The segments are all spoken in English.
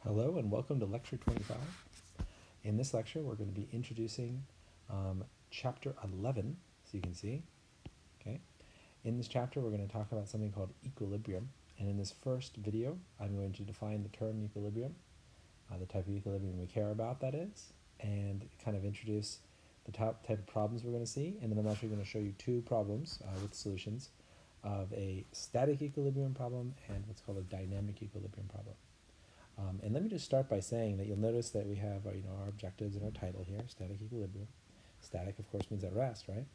Hello and welcome to Lecture 25. In this lecture, we're going to be introducing Chapter 11, as you can see. Okay. In this chapter, we're going to talk about something called equilibrium. And in this first video, I'm going to define the term equilibrium, the type of equilibrium we care about, that is, and kind of introduce the type of problems we're going to see. And then I'm actually going to show you two problems with solutions of a static equilibrium problem and what's called a dynamic equilibrium problem. And let me just start by saying that you'll notice that we have our objectives in our title here, static equilibrium. Static, of course, means at rest, right?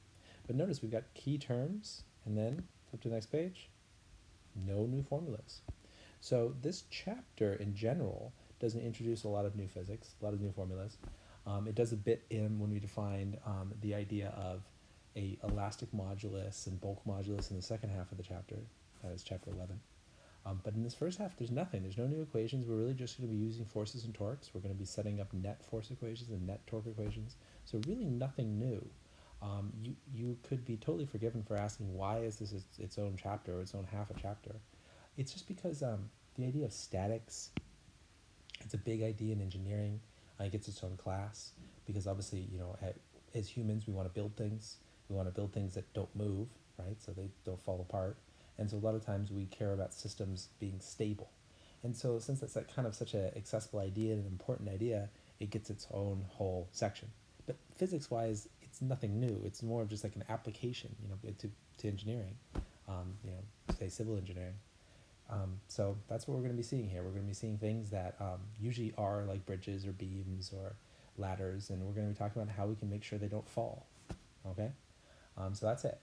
But notice we've got key terms, and then flip to the next page, no new formulas. So this chapter in general doesn't introduce a lot of new physics, a lot of new formulas. It does a bit when we define the idea of a elastic modulus and bulk modulus in the second half of the chapter, that is chapter 11. But in this first half, there's nothing. There's no new equations. We're really just going to be using forces and torques. We're going to be setting up net force equations and net torque equations. So really nothing new. You could be totally forgiven for asking why is this its own chapter or its own half a chapter. It's just because the idea of statics, it's a big idea in engineering. It gets its own class because obviously, as humans, we want to build things. We want to build things that don't move, right? So they don't fall apart. And so a lot of times we care about systems being stable. And so since that's kind of such an accessible idea and an important idea, it gets its own whole section. But physics-wise, it's nothing new. It's more of just like an application, to engineering, say civil engineering. So that's what we're going to be seeing here. We're going to be seeing things that usually are like bridges or beams or ladders, and we're going to be talking about how we can make sure they don't fall. Okay? So that's it.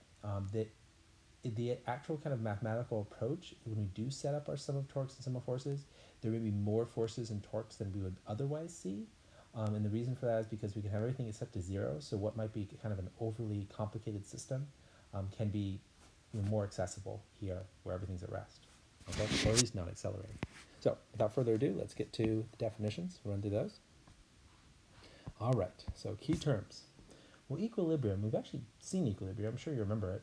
The actual kind of mathematical approach, when we do set up our sum of torques and sum of forces, there may be more forces and torques than we would otherwise see. And the reason for that is because we can have everything set to zero, so what might be kind of an overly complicated system can be more accessible here where everything's at rest, okay? Or at least not accelerating. So without further ado, let's get to the definitions. We'll run through those. All right, so key terms. Well, equilibrium, we've actually seen equilibrium. I'm sure you remember it.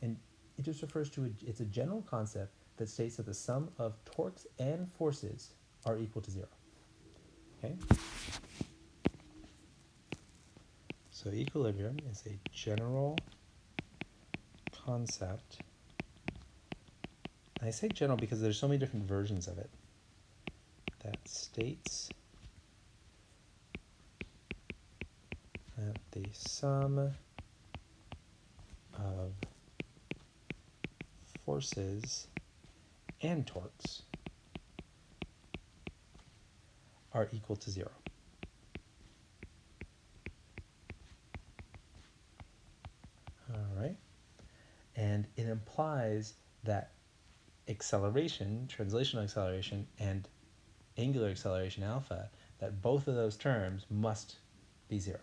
And it just refers to, it's a general concept that states that the sum of torques and forces are equal to zero. Okay? So equilibrium is a general concept. And I say general because there's so many different versions of it that states that the sum of forces and torques are equal to zero. All right. And it implies that acceleration, translational acceleration, and angular acceleration alpha, that both of those terms must be zero.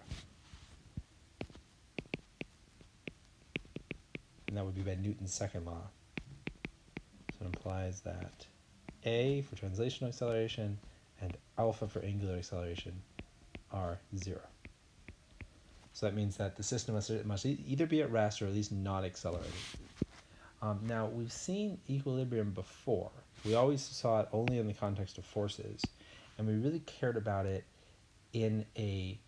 And that would be by Newton's second law. So it implies that A for translational acceleration and alpha for angular acceleration are zero. So that means that the system must either be at rest or at least not accelerating. Now, we've seen equilibrium before. We always saw it only in the context of forces, and we really cared about it in a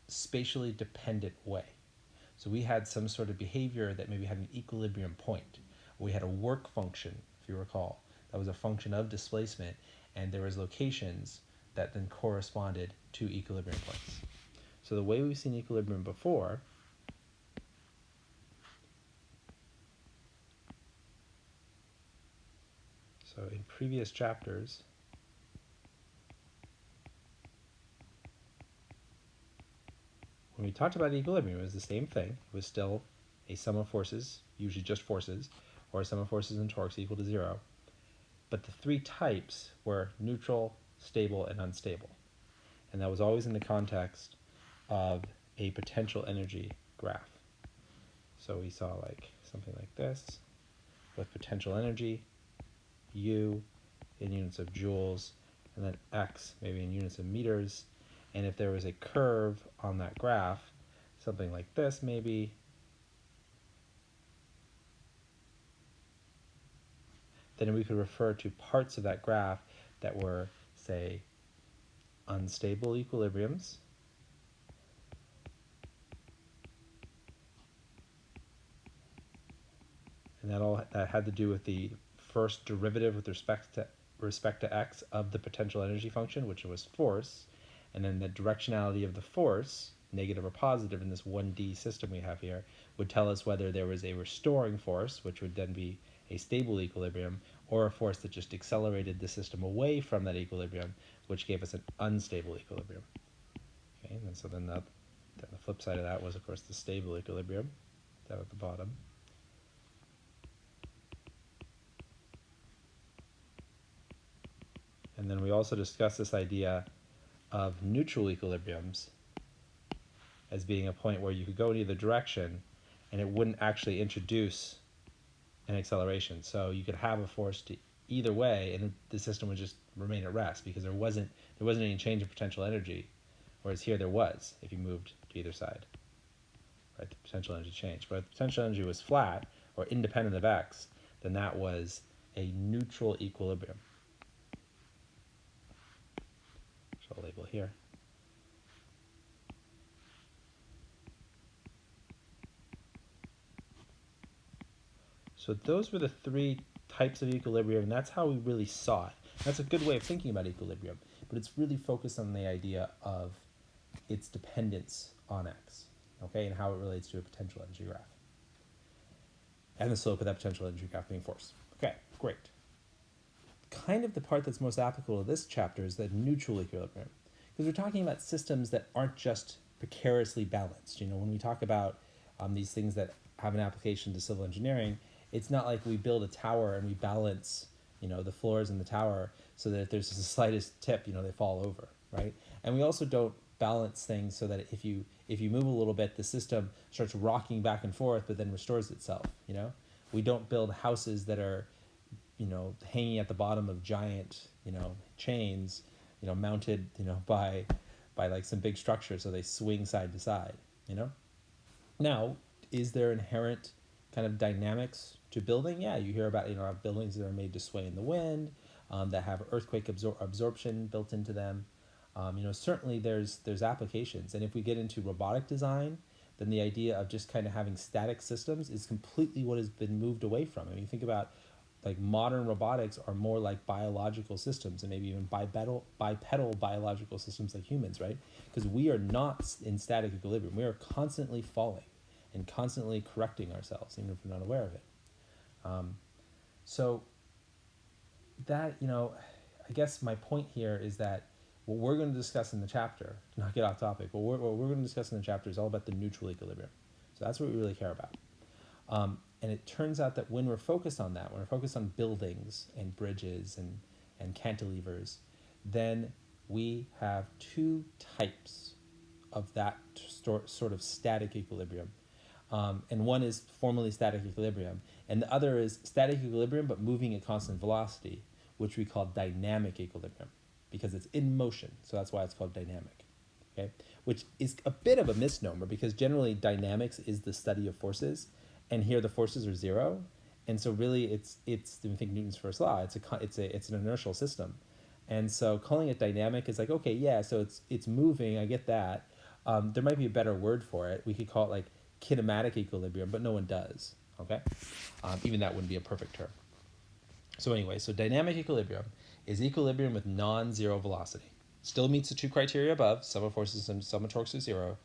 spatially dependent way. So we had some sort of behavior that maybe had an equilibrium point. We had a work function, if you recall, that was a function of displacement, and there was locations that then corresponded to equilibrium points. So the way we've seen equilibrium before so in previous chapters, when we talked about equilibrium, it was the same thing. It was still a sum of forces, usually just forces, or a sum of forces and torques equal to zero. But the three types were neutral, stable, and unstable. And that was always in the context of a potential energy graph. So we saw like something like this with potential energy, U in units of joules, and then X maybe in units of meters. And if there was a curve on that graph, something like this maybe, then we could refer to parts of that graph that were say, unstable equilibriums. And that had to do with the first derivative with respect to x of the potential energy function, which was force, and then the directionality of the force, negative or positive in this 1D system we have here, would tell us whether there was a restoring force, which would then be a stable equilibrium, or a force that just accelerated the system away from that equilibrium, which gave us an unstable equilibrium. Okay, and so then the flip side of that was, of course, the stable equilibrium down at the bottom. And then we also discussed this idea of neutral equilibriums as being a point where you could go in either direction and it wouldn't actually introduce an acceleration. So you could have a force to either way and the system would just remain at rest because there wasn't any change in potential energy, whereas here there was if you moved to either side. Right, the potential energy changed. But if the potential energy was flat or independent of x, then that was a neutral equilibrium. So I'll label here. So those were the three types of equilibrium, and that's how we really saw it. That's a good way of thinking about equilibrium, but it's really focused on the idea of its dependence on x, okay, and how it relates to a potential energy graph. And the slope of that potential energy graph being force. Okay, great. Kind of the part that's most applicable to this chapter is the neutral equilibrium, because we're talking about systems that aren't just precariously balanced. You know, when we talk about these things that have an application to civil engineering, it's not like we build a tower and we balance, you know, the floors in the tower so that if there's the slightest tip, you know, they fall over, right? And we also don't balance things so that if you move a little bit, the system starts rocking back and forth, but then restores itself. You know, we don't build houses that are, you know, hanging at the bottom of giant, you know, chains, you know, mounted, you know, by like some big structure so they swing side to side. You know, now is there inherent kind of dynamics to building? Yeah, you hear about, you know, buildings that are made to sway in the wind, that have earthquake absorption built into them. You know, certainly there's applications, and if we get into robotic design, then the idea of just kind of having static systems is completely what has been moved away from. I mean, you think about like modern robotics are more like biological systems and maybe even bipedal biological systems like humans, right? Because we are not in static equilibrium. We are constantly falling and constantly correcting ourselves, even if we're not aware of it. So that, you know, I guess my point here is that what we're going to discuss in the chapter, to not get off topic, but what we're going to discuss in the chapter is all about the neutral equilibrium. So that's what we really care about. And it turns out that when we're focused on that, when we're focused on buildings and bridges and cantilevers, then we have two types of that sort of static equilibrium. And one is formally static equilibrium, and the other is static equilibrium but moving at constant velocity, which we call dynamic equilibrium, because it's in motion, so that's why it's called dynamic. Okay, which is a bit of a misnomer because generally dynamics is the study of forces, and here the forces are zero, and so really it's we think Newton's first law. It's an inertial system, and so calling it dynamic is like, okay, yeah, so it's moving. I get that. There might be a better word for it. We could call it like kinematic equilibrium, but no one does. Okay, even that wouldn't be a perfect term. So anyway, so dynamic equilibrium is equilibrium with non-zero velocity. Still meets the two criteria above, sum of forces and sum of torques is zero,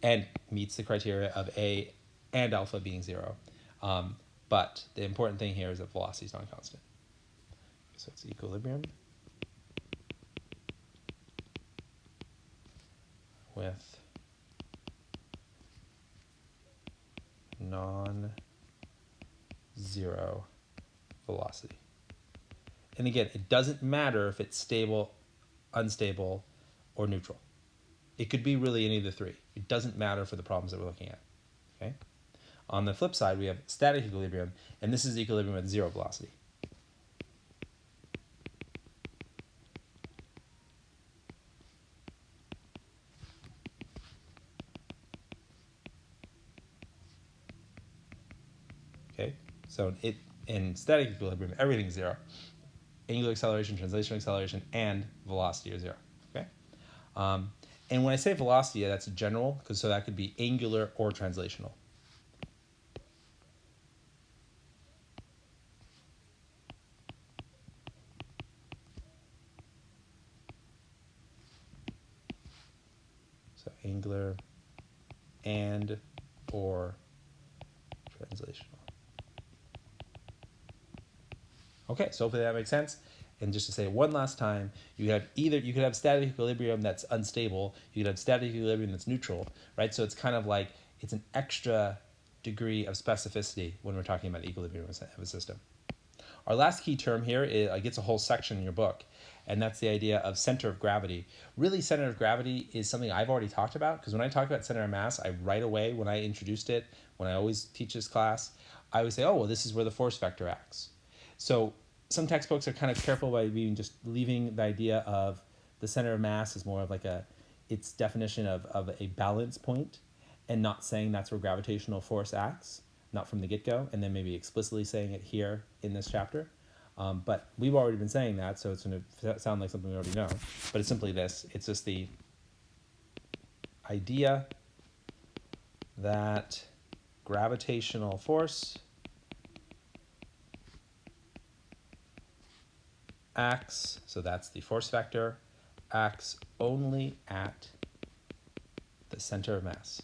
and meets the criteria of A and alpha being zero. But the important thing here is that velocity is non-constant. So it's equilibrium with non-zero velocity. And again, it doesn't matter if it's stable, unstable, or neutral. It could be really any of the three. It doesn't matter for the problems that we're looking at. Okay. On the flip side, we have static equilibrium, and this is equilibrium at zero velocity. Okay, so in static equilibrium, everything's zero. angular acceleration, translational acceleration, and velocity are 0. Okay. And when I say velocity, that's general, because so that could be angular or translational. So angular and or translational. Okay, so hopefully that makes sense. And just to say it one last time, you could have static equilibrium that's unstable, you could have static equilibrium that's neutral, right? So it's kind of like it's an extra degree of specificity when we're talking about equilibrium of a system. Our last key term here gets a whole section in your book, and that's the idea of center of gravity. Really, center of gravity is something I've already talked about, because when I talk about center of mass, I right away, when I introduced it, when I always teach this class, I would say, oh, well, this is where the force vector acts. So some textbooks are kind of careful by being just leaving the idea of the center of mass as more of like its definition of a balance point, and not saying that's where gravitational force acts, not from the get-go, and then maybe explicitly saying it here in this chapter. But we've already been saying that, so it's going to sound like something we already know. But it's simply this. It's just the idea that gravitational force acts, so that's the force vector, acts only at the center of mass.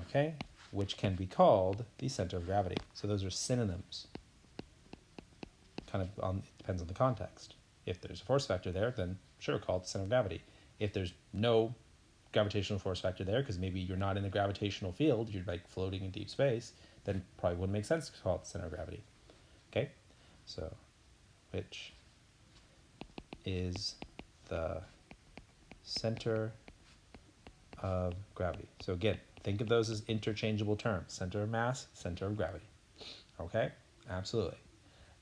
Okay, which can be called the center of gravity. So those are synonyms. Kind of depends on the context. If there's a force vector there, then sure, call it the center of gravity. If there's no gravitational force vector there, because maybe you're not in a gravitational field, you're like floating in deep space, then probably wouldn't make sense to call it the center of gravity. Okay, so which is the center of gravity. So again, think of those as interchangeable terms: center of mass, center of gravity. Okay, absolutely.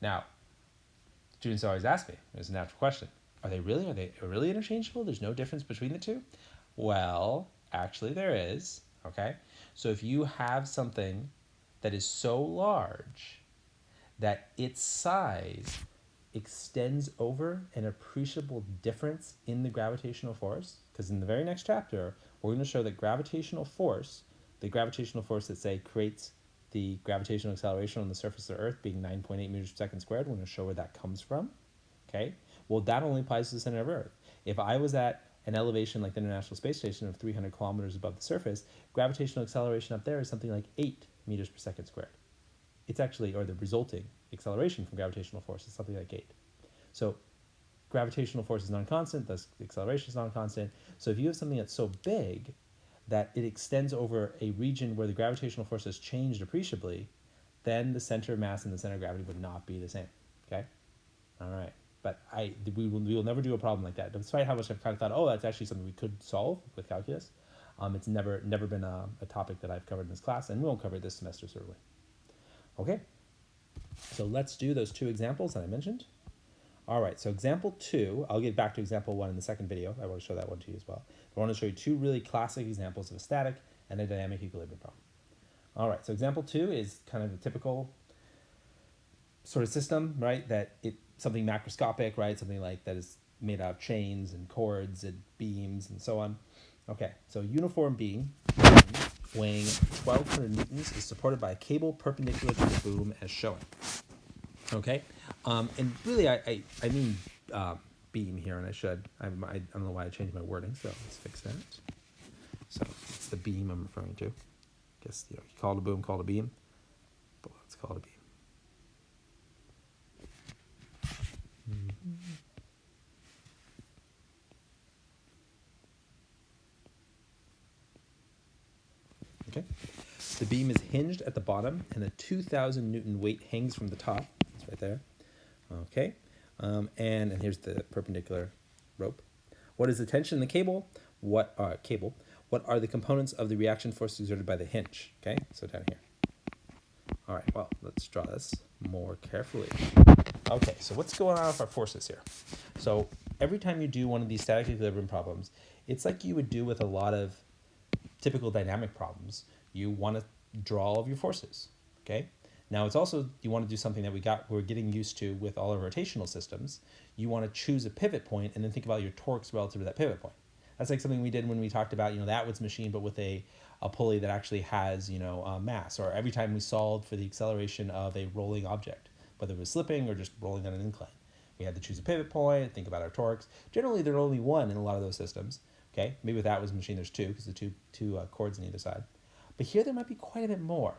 Now, students always ask me, it's a natural question, are they really interchangeable? There's no difference between the two? Well, actually there is. Okay, so if you have something that is so large that its size extends over an appreciable difference in the gravitational force, because in the very next chapter, we're going to show that gravitational force, the gravitational force that, say, creates the gravitational acceleration on the surface of the Earth being 9.8 meters per second squared, we're going to show where that comes from. Okay, well, that only applies to the center of Earth. If I was at an elevation like the International Space Station of 300 kilometers above the surface, gravitational acceleration up there is something like 8 meters per second squared. It's actually, or the resulting acceleration from gravitational force is something like 8. So gravitational force is non-constant, thus the acceleration is non-constant. So if you have something that's so big that it extends over a region where the gravitational force has changed appreciably, then the center of mass and the center of gravity would not be the same. Okay? All right. But we will never do a problem like that. Despite how much I've kind of thought, oh, that's actually something we could solve with calculus. It's never been a topic that I've covered in this class, and we won't cover it this semester, certainly. Okay, so let's do those two examples that I mentioned. All right, so example 2, I'll get back to example 1 in the second video. I want to show that one to you as well. I want to show you 2 really classic examples of a static and a dynamic equilibrium problem. All right, so example 2 is kind of a typical sort of system, right? That something macroscopic, right? Something like that is made out of chains and cords and beams and so on. Okay, so uniform beam weighing 1,200 newtons is supported by a cable perpendicular to the boom as shown. Okay, and really I mean beam here, and I don't know why I changed my wording, so let's fix that. So it's the beam I'm referring to. I guess you call it a boom, call it a beam, but let's call it a beam. Okay, the beam is hinged at the bottom, and a 2,000 Newton weight hangs from the top. It's right there. Okay, and here's the perpendicular rope. What is the tension in the cable? What are the components of the reaction force exerted by the hinge? Okay, so down here. All right, well, let's draw this more carefully. Okay, so what's going on with our forces here? So every time you do one of these static equilibrium problems, it's like you would do with a lot of typical dynamic problems. You want to draw all of your forces, okay? Now it's also, you want to do something that we're getting used to with all our rotational systems. You want to choose a pivot point and then think about your torques relative to that pivot point. That's like something we did when we talked about, the Atwood's machine, but with a pulley that actually has, mass, or every time we solved for the acceleration of a rolling object, whether it was slipping or just rolling down an incline. We had to choose a pivot point, think about our torques. Generally, there are only one in a lot of those systems. Okay, maybe with Atwood's machine, there's two, because the two chords on either side. But here there might be quite a bit more.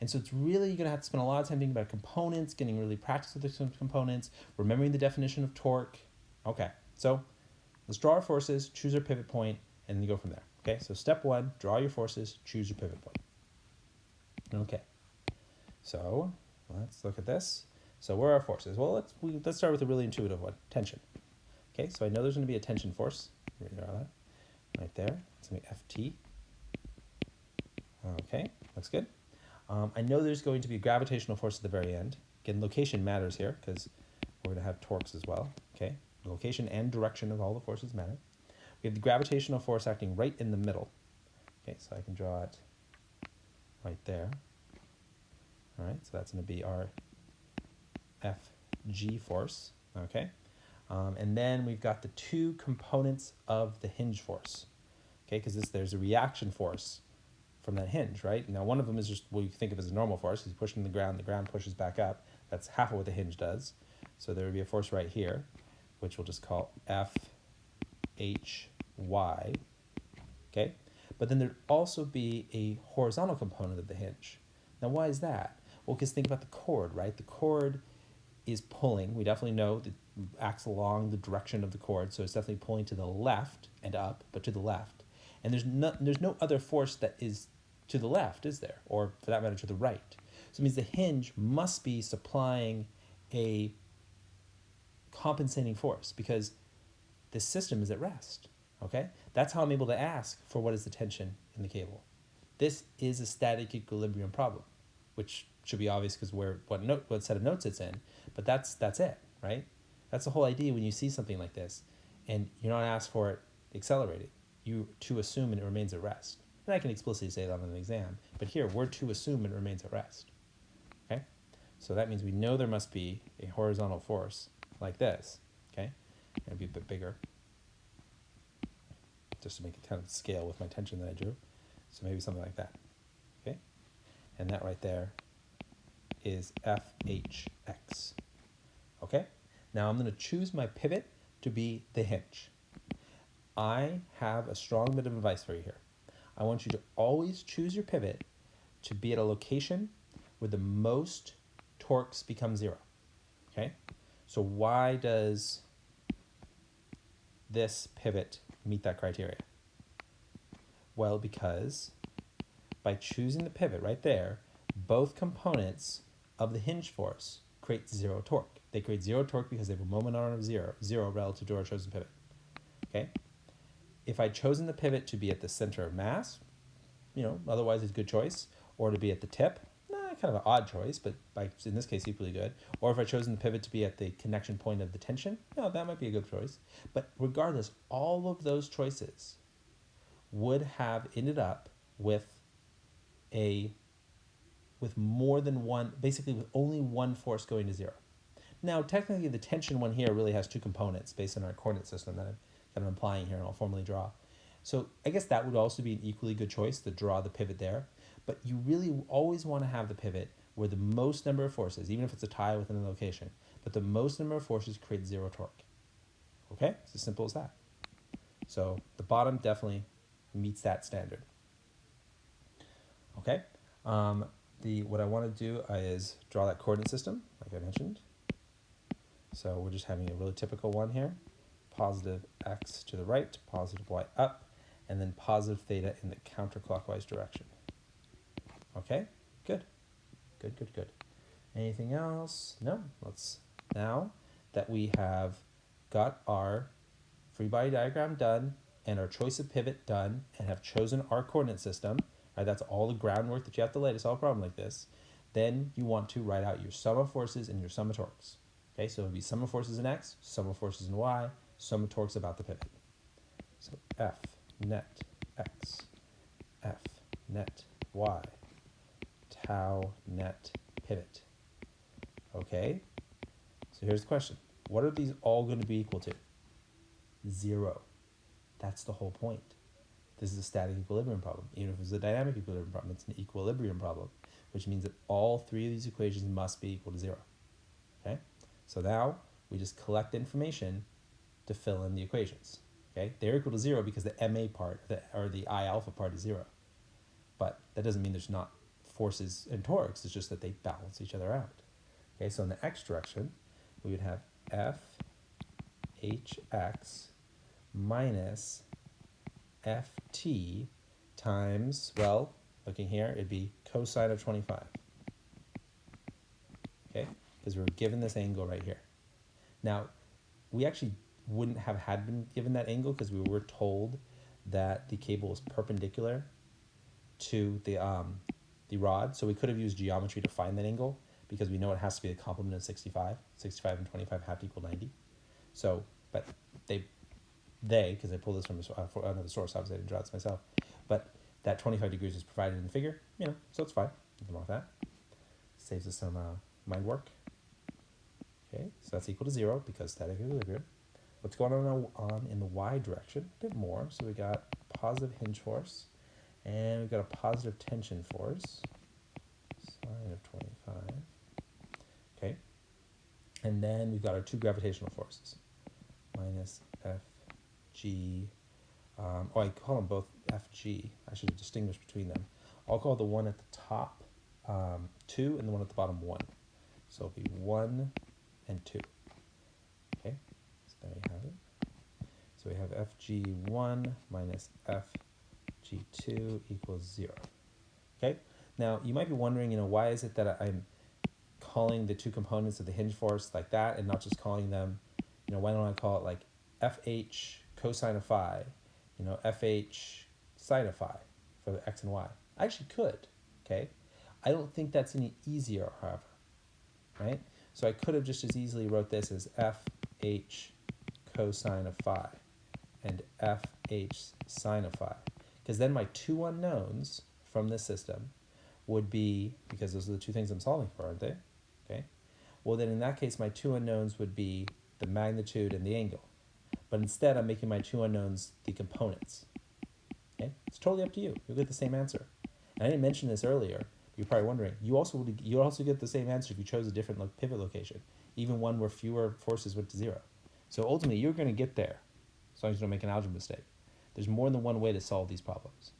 And so it's really, you're going to have to spend a lot of time thinking about components, getting really practice with the components, remembering the definition of torque. Okay, so let's draw our forces, choose our pivot point, and then you go from there. Okay, so step one, draw your forces, choose your pivot point. Okay, so let's look at this. So where are our forces? Well, let's start with a really intuitive one, tension. Okay, so I know there's going to be a tension force. Draw that right there. It's going to be Ft. Okay, looks good. I know there's going to be a gravitational force at the very end. Again, location matters here because we're going to have torques as well. Okay, location and direction of all the forces matter. We have the gravitational force acting right in the middle. Okay, so I can draw it right there. All right, so that's going to be our Fg force. Okay, and then we've got the two components of the hinge force. Okay, because there's a reaction force from that hinge, right? Now, one of them is just what you think of as a normal force. He's pushing the ground pushes back up. That's half of what the hinge does. So there would be a force right here, which we'll just call FHY, okay? But then there'd also be a horizontal component of the hinge. Now, why is that? Well, because think about the cord, right? The cord is pulling. We definitely know that it acts along the direction of the cord, so it's definitely pulling to the left and up, but to the left. And there's no other force that is to the left, is there? Or for that matter, to the right. So it means the hinge must be supplying a compensating force because the system is at rest, okay? That's how I'm able to ask for what is the tension in the cable. This is a static equilibrium problem, which should be obvious because what set of notes it's in, but that's it, right? That's the whole idea when you see something like this and you're not asked for it accelerating. You to assume and it remains at rest. And I can explicitly say that on an exam, but here we're to assume and it remains at rest. Okay? So that means we know there must be a horizontal force like this. Okay? It'll be a bit bigger. Just to make it kind of scale with my tension that I drew. So maybe something like that. Okay? And that right there is FHX. Okay? Now I'm going to choose my pivot to be the hinge. I have a strong bit of advice for you here. I want you to always choose your pivot to be at a location where the most torques become zero. Okay? So why does this pivot meet that criteria? Well, because by choosing the pivot right there, both components of the hinge force create zero torque. They create zero torque because they have a moment arm of zero relative to our chosen pivot. Okay? If I'd chosen the pivot to be at the center of mass, otherwise it's a good choice, or to be at the tip, kind of an odd choice, but in this case equally good. Or if I'd chosen the pivot to be at the connection point of the tension, that might be a good choice. But regardless, all of those choices would have ended up with more than one, basically with only one force going to zero. Now, technically the tension one here really has two components based on our coordinate system that I'm implying here, and I'll formally draw. So I guess that would also be an equally good choice to draw the pivot there. But you really always want to have the pivot where the most number of forces, even if it's a tie within a location, but the most number of forces create zero torque. Okay? It's as simple as that. So the bottom definitely meets that standard. Okay? What I want to do is draw that coordinate system, like I mentioned. So we're just having a really typical one here. Positive x to the right, positive y up, and then positive theta in the counterclockwise direction. Okay, good. Anything else? No, now that we have got our free body diagram done and our choice of pivot done and have chosen our coordinate system, right, that's all the groundwork that you have to lay to solve a problem like this, then you want to write out your sum of forces and your sum of torques. Okay, so it would be sum of forces in x, sum of forces in y, sum of torques about the pivot. So F net x, F net y, tau net pivot. Okay, so here's the question. What are these all going to be equal to? 0. That's the whole point. This is a static equilibrium problem. Even if it's a dynamic equilibrium problem, it's an equilibrium problem, which means that all 3 of these equations must be equal to 0. Okay, so now we just collect information to fill in the equations. Okay, they're equal to 0 because the MA part, or the I alpha part, is 0. But that doesn't mean there's not forces and torques, it's just that they balance each other out. Okay, so in the x direction, we would have FHX minus FT times, well, looking here, it'd be cosine of 25. Okay, because we're given this angle right here. Now, we actually wouldn't have had been given that angle because we were told that the cable was perpendicular to the rod, so we could have used geometry to find that angle because we know it has to be the complement of 65. 65 and 25 have to equal 90. So, but they, because I pulled this from another source, obviously I didn't draw this myself, but that 25 degrees is provided in the figure, so it's fine. Nothing wrong with that. Saves us some mind work. Okay, so that's equal to 0 because static equilibrium. What's going on in the y direction? A bit more. So we got positive hinge force, and we've got a positive tension force, sine of 25. Okay, and then we've got our 2 gravitational forces, minus Fg. I call them both Fg. I should distinguish between them. I'll call the one at the top 2 and the one at the bottom 1. So it'll be 1 and 2. Okay, so there you have it. So we have Fg1 minus Fg2 equals 0. Okay, now you might be wondering, why is it that I'm calling the 2 components of the hinge force like that and not just calling them, why don't I call it like Fh cosine of phi, Fh sine of phi for the x and y? I actually could, okay? I don't think that's any easier, however, right? So I could have just as easily wrote this as Fh cosine of phi and Fh sine of phi, because then my 2 unknowns from this system would be, because those are the 2 things I'm solving for, aren't they? Okay. Well, then in that case, my 2 unknowns would be the magnitude and the angle. But instead, I'm making my 2 unknowns the components. Okay. It's totally up to you. You'll get the same answer. And I didn't mention this earlier. You're probably wondering, you also get the same answer if you chose a different pivot location, even one where fewer forces went to 0. So ultimately, you're going to get there, as long as you don't make an algebra mistake. There's more than one way to solve these problems.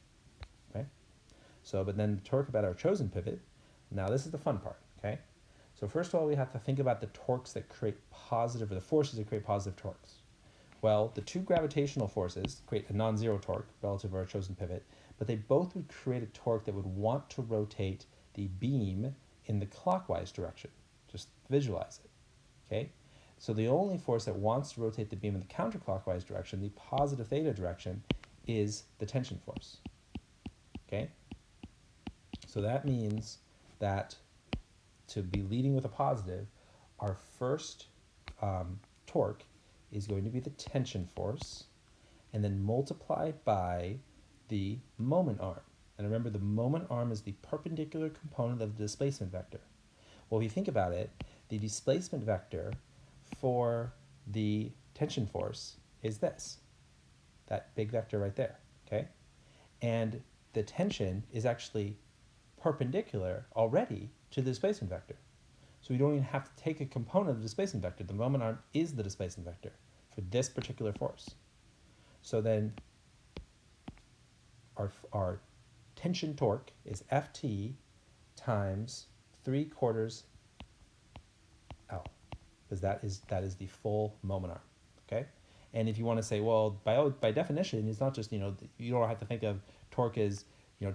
Okay. So, but then the torque about our chosen pivot. Now this is the fun part. Okay. So first of all, we have to think about the torques that create positive, or the forces that create positive torques. Well, the 2 gravitational forces create a non-zero torque relative to our chosen pivot, but they both would create a torque that would want to rotate the beam in the clockwise direction. Just visualize it, okay? So the only force that wants to rotate the beam in the counterclockwise direction, the positive theta direction, is the tension force, okay? So that means that to be leading with a positive, our first torque is going to be the tension force, and then multiplied by the moment arm. And remember, the moment arm is the perpendicular component of the displacement vector. Well, if you think about it, the displacement vector for the tension force is this, that big vector right there, okay? And the tension is actually perpendicular already to the displacement vector. So we don't even have to take a component of the displacement vector. The moment arm is the displacement vector for this particular force. So then our tension torque is Ft times 3/4 L, because that is the full moment arm, okay? And if you want to say, well, by definition, it's not just, you don't have to think of torque as,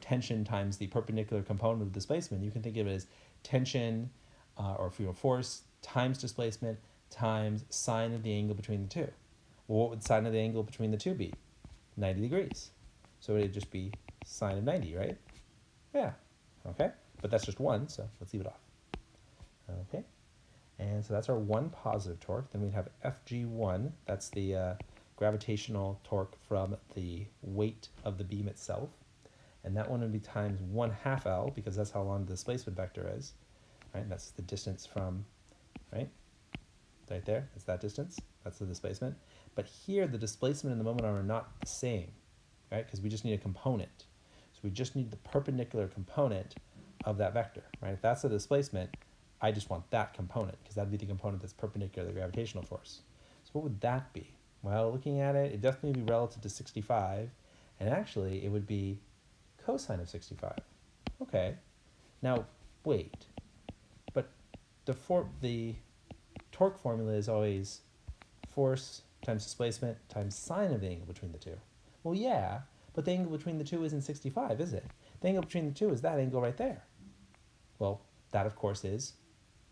tension times the perpendicular component of displacement. You can think of it as tension or force times displacement times sine of the angle between the 2. Well, what would sine of the angle between the 2 be? 90 degrees. So it would just be sine of 90, right? Yeah. Okay. But that's just 1, so let's leave it off. Okay. And so that's our 1 positive torque. Then we have Fg1. That's the gravitational torque from the weight of the beam itself. And that one would be times 1/2 L, because that's how long the displacement vector is. right? That's the distance from, right there, it's that distance, that's the displacement. But here, the displacement and the moment arm are not the same, right? Because we just need a component. So we just need the perpendicular component of that vector, right? If that's the displacement, I just want that component, because that'd be the component that's perpendicular to the gravitational force. So what would that be? Well, looking at it, it'd definitely be relative to 65, and actually it would be cosine of 65. Okay, now wait, but the torque formula is always force times displacement times sine of the angle between the two. Well, yeah, but the angle between the two isn't 65, is it? The angle between the two is that angle right there. Well, that of course is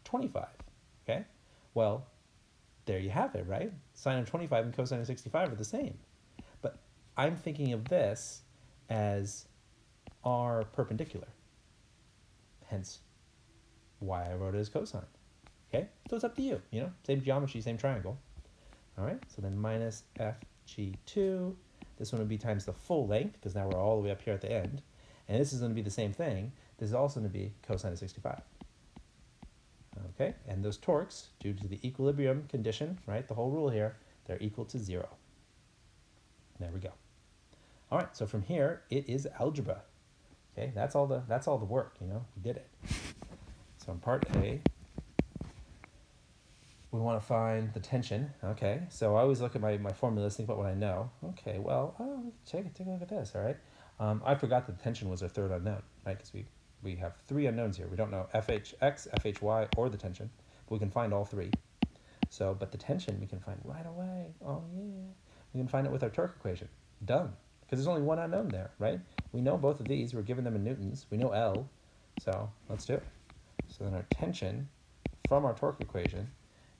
25, okay? Well, there you have it, right? Sine of 25 and cosine of 65 are the same. But I'm thinking of this as r perpendicular. Hence, why I wrote it as cosine. Okay, so it's up to you, same geometry, same triangle. All right, so then minus FG2. This one would be times the full length, because now we're all the way up here at the end. And this is going to be the same thing. This is also going to be cosine of 65. Okay, and those torques, due to the equilibrium condition, right, the whole rule here, they're equal to 0. There we go. All right, so from here, it is algebra. Okay, that's all the work, we did it. So in part A, we want to find the tension. Okay, so I always look at my formulas, think about what I know. Okay, well, take a look at this, all right? I forgot that the tension was our third unknown, right? Because we have 3 unknowns here. We don't know FHX, FHY, or the tension, but we can find all 3. So, but the tension we can find right away. Oh, yeah. We can find it with our torque equation. Done. Because there's only one unknown there, right? We know both of these. We're given them in newtons. We know L. So let's do it. So then our tension from our torque equation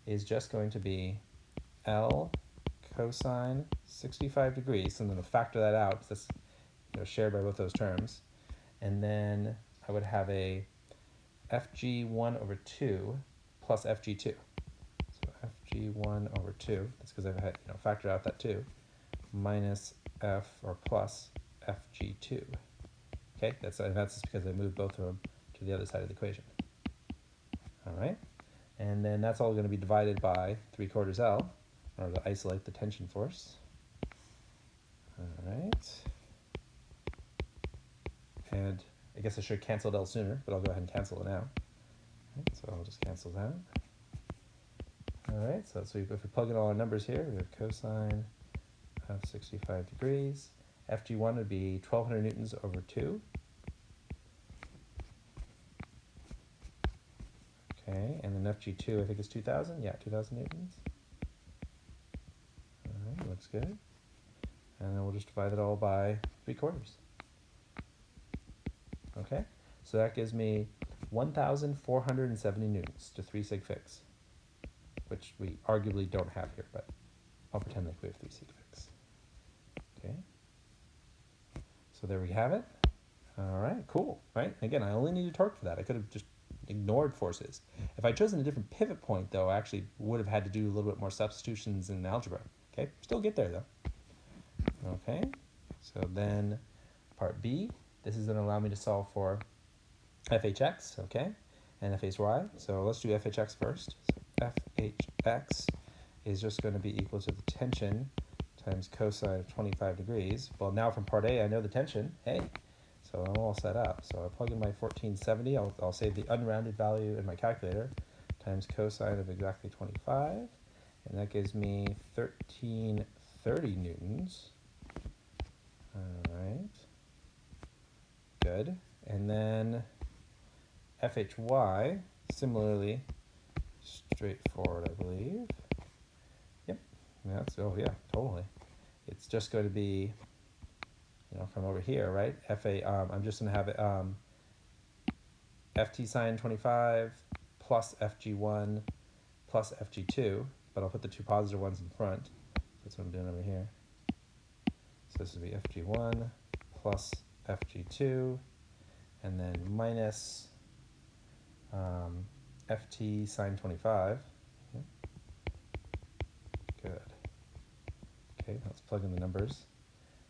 is just going to be L cosine 65 degrees. And then we'll factor that out, because that's shared by both those terms. And then I would have a FG1 over 2 plus FG2. So FG1 over 2, that's because I've had, factored out that 2, minus F or plus FG2. Okay, that's just because I moved both of them to the other side of the equation. All right, and then that's all going to be divided by 3/4 L in order to isolate the tension force. All right, and I guess I should have canceled L sooner, but I'll go ahead and cancel it now. Right, so I'll just cancel that. All right, so if we plug in all our numbers here, we have cosine of 65 degrees. FG1 would be 1200 newtons over 2. Okay, and then FG2 I think is 2000. Yeah, 2000 newtons. All right, looks good. And then we'll just divide it all by 3/4. Okay, so that gives me 1,470 newtons to 3 sig figs, which we arguably don't have here, but I'll pretend like we have 3 sig figs. Okay, so there we have it. All right, cool, right? Again, I only needed torque for that. I could have just ignored forces. If I'd chosen a different pivot point, though, I actually would have had to do a little bit more substitutions in algebra. Okay, still get there, though. Okay, so then part B, this is going to allow me to solve for FHX, okay, and FHY. So let's do FHX first. So FHX is just going to be equal to the tension times cosine of 25 degrees. Well, now from part A, I know the tension. Hey, so I'm all set up. So I plug in my 1470. I'll save the unrounded value in my calculator times cosine of exactly 25. And that gives me 1330 newtons. All right. Good. And then FHY, similarly straightforward, I believe. Yep. Oh yeah, totally. It's just going to be, from over here, right? I'm just going to have it FT sine 25 plus FG1 plus FG2, but I'll put the 2 positive ones in front. That's what I'm doing over here. So this would be FG1 plus FG2, and then minus FT sine 25. Okay. Good. Okay, let's plug in the numbers.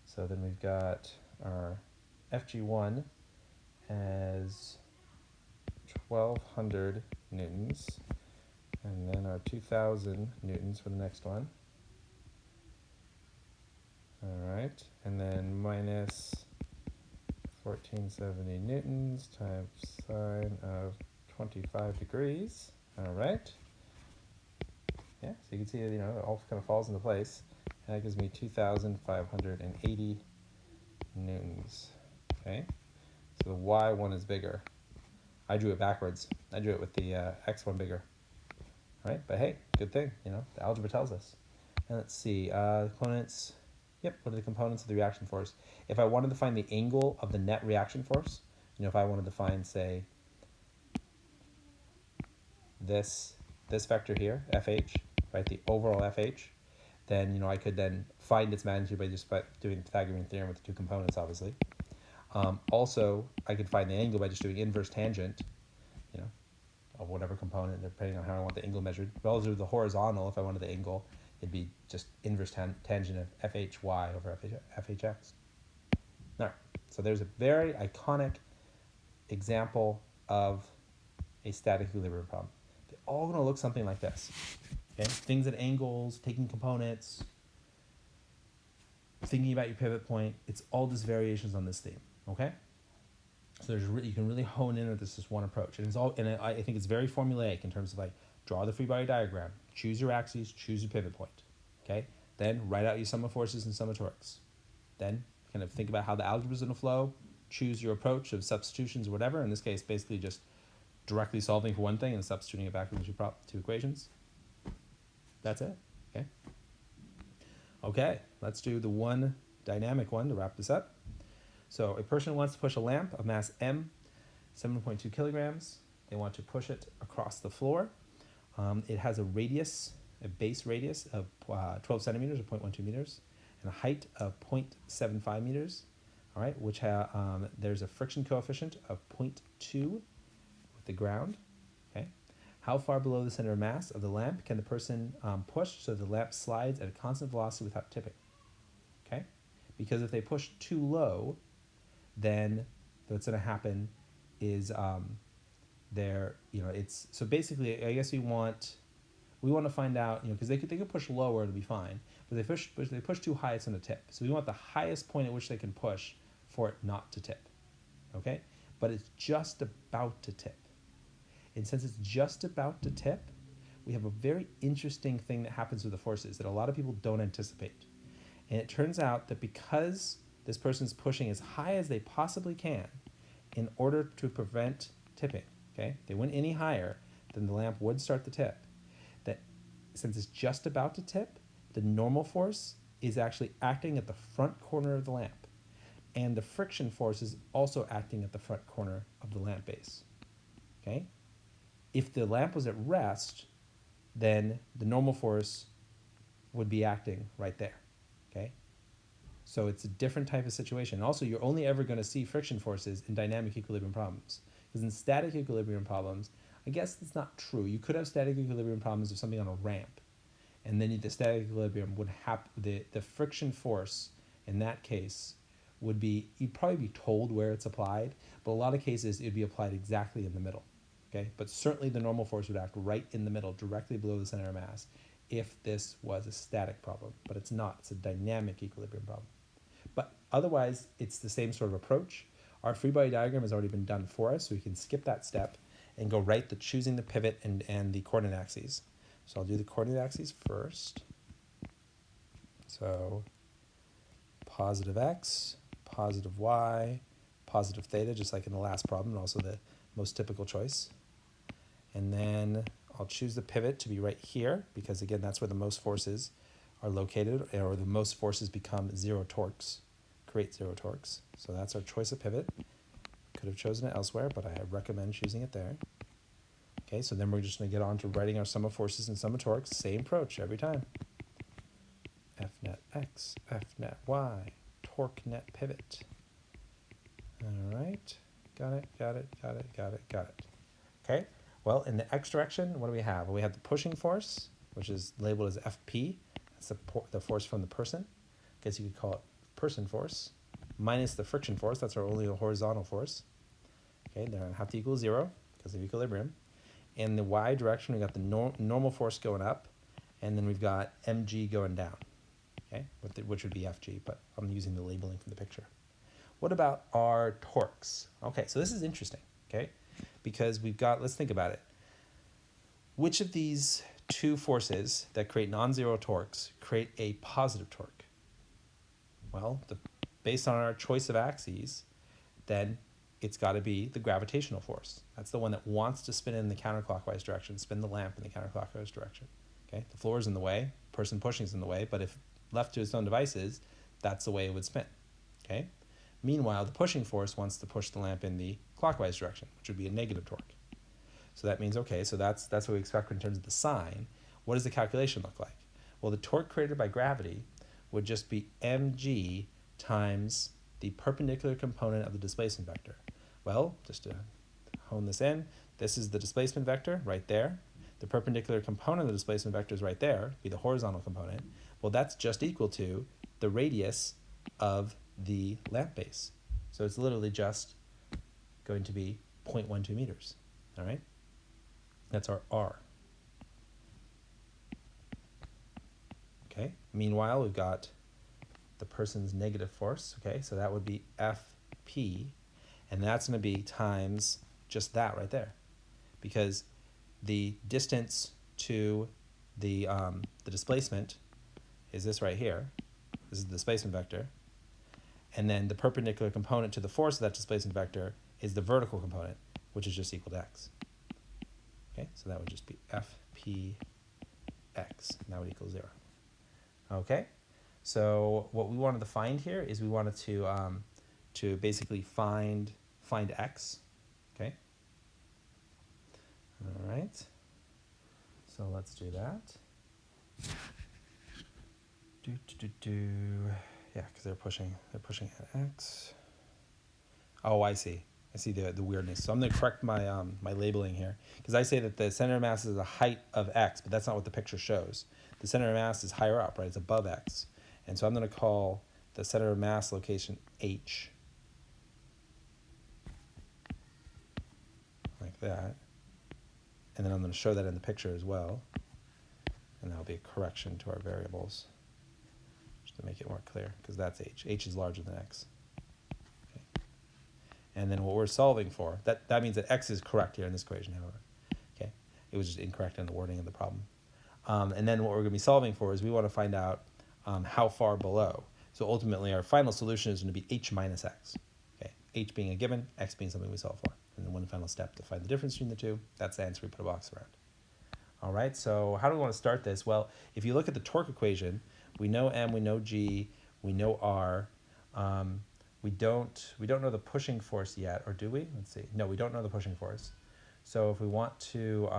So then we've got our FG1 as 1,200 newtons, and then our 2,000 newtons for the next one. All right, and then minus 1470 newtons times sine of 25 degrees. All right. Yeah, so you can see, it all kind of falls into place. And that gives me 2,580 newtons. Okay, so the y one is bigger. I drew it backwards. I drew it with the x one bigger. All right, but hey, good thing, the algebra tells us. And let's see, components. Yep, what are the components of the reaction force? If I wanted to find the angle of the net reaction force, if I wanted to find, say, this vector here, FH, right, the overall FH, then, I could then find its magnitude by doing the Pythagorean theorem with the two components, obviously. Also, I could find the angle by just doing inverse tangent, of whatever component, depending on how I want the angle measured. Relative to the horizontal, if I wanted the angle, it'd be just inverse tangent of FHY over FHX. All right, so there's a very iconic example of a static equilibrium problem. They're all going to look something like this. Okay? Things at angles, taking components, thinking about your pivot point. It's all just variations on this theme. Okay? So you can really hone in on this one approach, and I think it's very formulaic in terms of draw the free body diagram, choose your axes, choose your pivot point. Okay? Then write out your sum of forces and sum of torques. Then kind of think about how the algebra is going to flow. Choose your approach of substitutions or whatever. In this case, basically just directly solving for one thing and substituting it back into two equations. That's it. Okay. Okay, let's do the one dynamic one to wrap this up. So a person wants to push a lamp of mass m, 7.2 kilograms. They want to push it across the floor. It has a base radius of 12 centimeters or 0.12 meters, and a height of 0.75 meters. All right, which there's a friction coefficient of 0.2 with the ground. Okay, how far below the center of mass of the lamp can the person push so the lamp slides at a constant velocity without tipping? Okay, because if they push too low, then what's going to happen is so basically, I guess we want to find out, because they could push lower, it'll be fine, but if they push too high, it's going to tip. So we want the highest point at which they can push for it not to tip. Okay, but it's just about to tip. And since it's just about to tip, we have a very interesting thing that happens with the forces that a lot of people don't anticipate. And it turns out that because this person's pushing as high as they possibly can in order to prevent tipping, okay? If they went any higher, then the lamp would start to tip. That since it's just about to tip, the normal force is actually acting at the front corner of the lamp. And the friction force is also acting at the front corner of the lamp base, okay? If the lamp was at rest, then the normal force would be acting right there, okay? So it's a different type of situation. Also, you're only ever going to see friction forces in dynamic equilibrium problems. Because in static equilibrium problems, I guess that's not true. You could have static equilibrium problems of something on a ramp. And then the static equilibrium would have, the friction force in that case would be, you'd probably be told where it's applied, but a lot of cases it'd be applied exactly in the middle. Okay? But certainly the normal force would act right in the middle, directly below the center of mass, if this was a static problem. But it's not. It's a dynamic equilibrium problem. But otherwise, it's the same sort of approach. Our free body diagram has already been done for us, so we can skip that step and go right to choosing the pivot and the coordinate axes. So I'll do the coordinate axes first. So positive x, positive y, positive theta, just like in the last problem, and also the most typical choice. And then I'll choose the pivot to be right here, because again, that's where the most forces are located, or the most forces become zero torques, create zero torques. So that's our choice of pivot. Could have chosen it elsewhere, but I recommend choosing it there. Okay, so then we're just going to get on to writing our sum of forces and sum of torques. Same approach every time. F net x, F net y, torque net pivot. All right, got it. Okay, well, in the x direction, what do we have? Well, we have the pushing force, which is labeled as FP. That's the force from the person. I guess you could call it person force, minus the friction force. That's our only horizontal force. Okay, they're going to have to equal 0. because of equilibrium. In the y direction, we got the normal force going up, and then we've got mg going down, okay, which would be Fg, but I'm using the labeling from the picture. What about our torques? Okay, so this is interesting, okay, because we've got, let's think about it. Which of these two forces that create non-zero torques create a positive torque? Well, based on our choice of axes, then it's got to be the gravitational force. That's the one that wants to spin in the counterclockwise direction, spin the lamp in the counterclockwise direction. Okay, the floor is in the way, person pushing is in the way, but if left to its own devices, that's the way it would spin. Okay. Meanwhile, the pushing force wants to push the lamp in the clockwise direction, which would be a negative torque. So that means, okay, so that's what we expect in terms of the sign. What does the calculation look like? Well, the torque created by gravity would just be mg times the perpendicular component of the displacement vector. Well, just to hone this in, this is the displacement vector right there. The perpendicular component of the displacement vector is right there, be the horizontal component. Well, that's just equal to the radius of the lamp base. So it's literally just going to be 0.12 meters, all right? That's our R. Okay, meanwhile, we've got the person's negative force, okay, so that would be Fp, and that's going to be times just that right there, because the distance to the displacement is this right here. This is the displacement vector, and then the perpendicular component to the force of that displacement vector is the vertical component, which is just equal to x. Okay, so that would just be Fpx, and that would equal 0. Okay. So what we wanted to find here is we wanted to basically find x, okay? All right. So let's do that. Yeah, because they're pushing at x. Oh, I see. I see the weirdness. So I'm going to correct my my labeling here, because I say that the center of mass is the height of x, but that's not what the picture shows. The center of mass is higher up, right? It's above x. And so I'm going to call the center of mass location H, like that. And then I'm going to show that in the picture as well. And that'll be a correction to our variables, just to make it more clear, because that's H. H is larger than X. Okay. And then what we're solving for, that means that X is correct here in this equation, however. Okay. It was just incorrect in the wording of the problem. And then what we're going to be solving for is we want to find out how far below. So ultimately, our final solution is going to be H minus X. Okay, H being a given, X being something we solve for. And then one final step to find the difference between the two. That's the answer we put a box around. All right, so how do we want to start this? Well, if you look at the torque equation, we know M, we know G, we know R. We don't know the pushing force yet, or do we? Let's see. No, we don't know the pushing force. So if we want to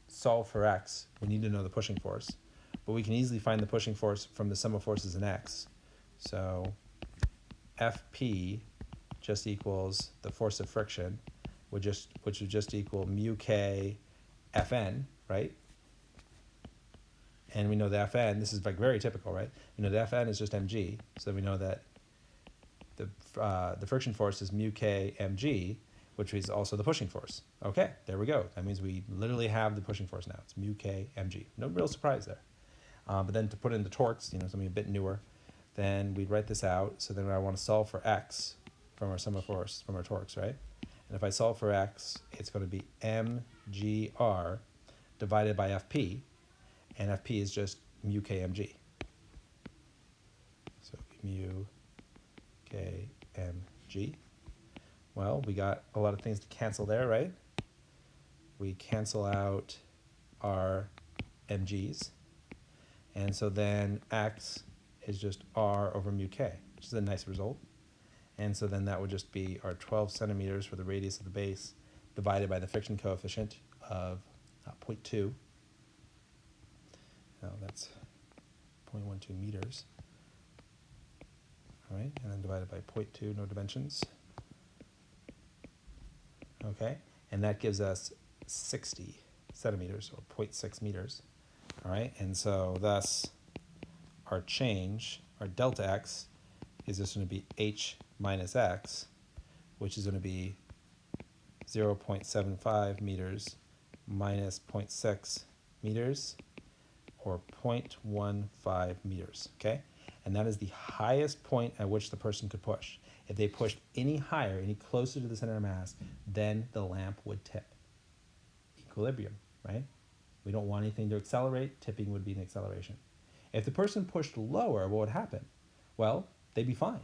solve for X, we need to know the pushing force. But we can easily find the pushing force from the sum of forces in X. So Fp just equals the force of friction, which would just equal mu k Fn, right? And we know the Fn, this is like very typical, right? We know the Fn is just mg, so we know that the friction force is mu k mg, which is also the pushing force. Okay, there we go. That means we literally have the pushing force now. It's mu k mg. No real surprise there. But then to put in the torques, something a bit newer, then we'd write this out. So then I want to solve for x from our sum of force, from our torques, right? And if I solve for x, it's going to be mgr divided by Fp, and Fp is just mu k mg. So mu k mg. Well, we got a lot of things to cancel there, right? We cancel out our mg's. And so then x is just r over mu k, which is a nice result. And so then that would just be our 12 centimeters for the radius of the base divided by the friction coefficient of 0.2. Now that's 0.12 meters. All right, and then divided by 0.2, no dimensions. Okay, and that gives us 60 centimeters, or 0.6 meters. All right, and so thus our change, our delta x, is just going to be h minus x, which is going to be 0.75 meters minus 0.6 meters, or 0.15 meters, okay? And that is the highest point at which the person could push. If they pushed any higher, any closer to the center of mass, then the lamp would tip. Equilibrium, right? We don't want anything to accelerate. Tipping would be an acceleration. If the person pushed lower, what would happen? Well, they'd be fine,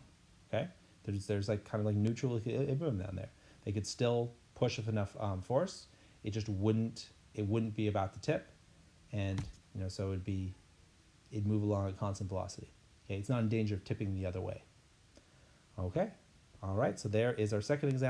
okay? There's like kind of like neutral equilibrium down there. They could still push with enough force. It just wouldn't be about to tip, and so it'd move along at constant velocity. Okay, it's not in danger of tipping the other way. Okay, all right. So there is our second example.